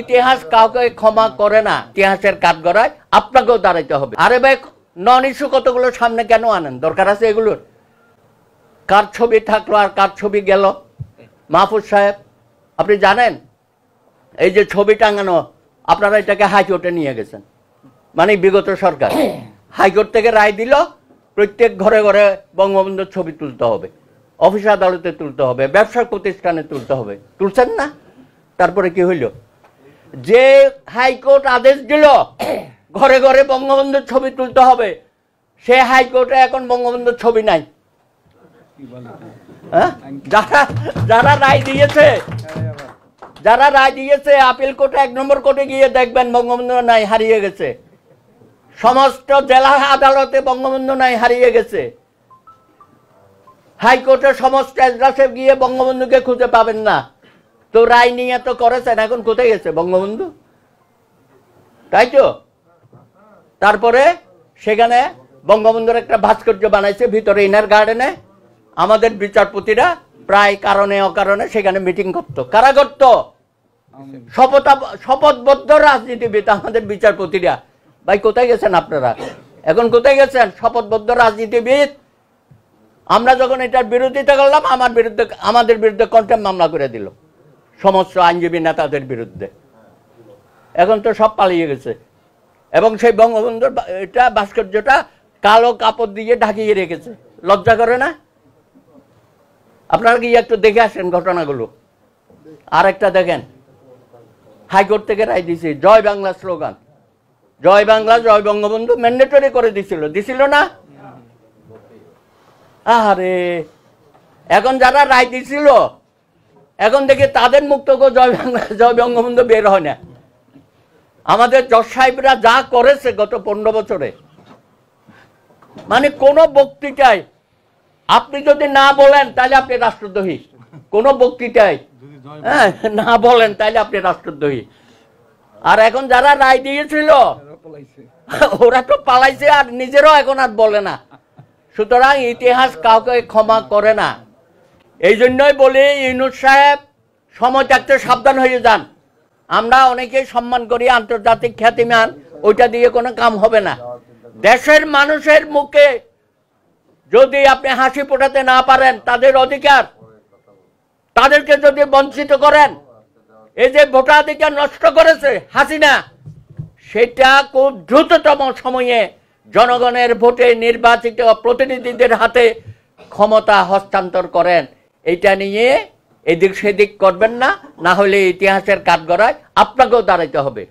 ইতিহাস কাউকে ক্ষমা করে না, ইতিহাসের কাঠগড়ায় আপনাকেও দাঁড়াইতে হবে। আরে ভাই, নন ইস্যু কতগুলো সামনে কেন আনেন? দরকার আছে এগুলোর? কার ছবি থাকলো আর কার ছবি গেল? মাহফুজ সাহেব, আপনি জানেন এই যে ছবি টাঙানো, আপনারা এটাকে হাইকোর্টে নিয়ে গেছেন, মানে বিগত সরকার হাইকোর্ট থেকে রায় দিল প্রত্যেক ঘরে ঘরে বঙ্গবন্ধুর ছবি তুলতে হবে, অফিস আদালতে তুলতে হবে, ব্যবসা প্রতিষ্ঠানে তুলতে হবে। তুলছেন না? তারপরে কি হইল? যে হাইকোর্ট আদেশ দিল ঘরে ঘরে বঙ্গবন্ধুর ছবি তুলতে হবে, সে হাইকোর্টে এখন বঙ্গবন্ধুর ছবি নাই। যারা রায় দিয়েছে, যারা রায় দিয়েছে আপিল কোর্টে, 1 নম্বর কোর্টে গিয়ে দেখবেন বঙ্গবন্ধু নাই, হারিয়ে গেছে। সমস্ত জেলা আদালতে বঙ্গবন্ধু নাই, হারিয়ে গেছে। হাইকোর্টের সমস্ত এজলাসে গিয়ে বঙ্গবন্ধুকে খুঁজে পাবেন না। তো রায় নিয়ে তো করেছেন, এখন কোথায় গেছে বঙ্গবন্ধু? তাই তো। তারপরে সেখানে বঙ্গবন্ধুর একটা ভাস্কর্য বানাইছে ভিতরে ইনার গার্ডেনে। আমাদের বিচারপতিরা প্রায় কারণে অকারণে সেখানে মিটিং করতো। কারা করত? শপথবদ্ধ রাজনীতিবিদ আমাদের বিচারপতিরা। ভাই কোথায় গেছেন আপনারা? এখন কোথায় গেছেন শপথবদ্ধ রাজনীতিবিদ? আমরা যখন এটার বিরোধিতা করলাম, আমাদের বিরুদ্ধে কন্টেম্প মামলা করে দিল সমস্ত আইনজীবী নেতাদের বিরুদ্ধে। এখন তো সব পালিয়ে গেছে। এবং সেই বঙ্গবন্ধুর এটা ভাস্কর্যটা কালো কাপড় দিয়ে ঢাকিয়ে রেখেছে। লজ্জা করে না? আপনারা কি একটু দেখে আসেন ঘটনাগুলো। আর একটা দেখেন, হাইকোর্ট থেকে রায় দিয়েছে জয় বাংলা স্লোগান, জয় বাংলা জয় বঙ্গবন্ধু ম্যান্ডেটরি করে দিছিল না? আরে এখন যারা রায় দিছিল, এখন দেখি তাদের মুখ থেকে জয় বাংলা জয় বঙ্গবন্ধু বের হয় না। আমাদের জজ সাহেবরা যা করেছে গত 15 বছরে, মানে কোন বক্তৃতায় আপনি যদি না বলেন তাহলে আপনি রাষ্ট্রদ্রোহী। কোন বক্তৃতায় না বলেন তাহলে আপনি রাষ্ট্রদ্রোহী। আর এখন যারা রায় দিয়েছিল ওরা তো পালাইছে, আর নিজেরাও এখন আর বলে না। সুতরাং ইতিহাস কাউকে ক্ষমা করে না। এই জন্যই বলি, ইউনূস সাহেব সময় থাকতে সাবধান হয়ে যান। আমরা অনেকেই সম্মান করি, আন্তর্জাতিক খ্যাতিমান, ওইটা দিয়ে কোনো কাম হবে না। দেশের মানুষের মুখে যদি আপনি হাসি ফোটাতে না পারেন, তাদের অধিকার, তাদেরকে যদি বঞ্চিত করেন, এই যে ভোটাধিকার নষ্ট করেছে হাসিনা, সেটা খুব দ্রুততম সময়ে জনগণের ভোটে নির্বাচিত প্রতিনিধিদের হাতে ক্ষমতা হস্তান্তর করেন। এটা নিয়ে এদিক সেদিক করবেন না, না হলে ইতিহাসের কাঠগড়ায় আপনাকেও দাঁড়াইতে হবে।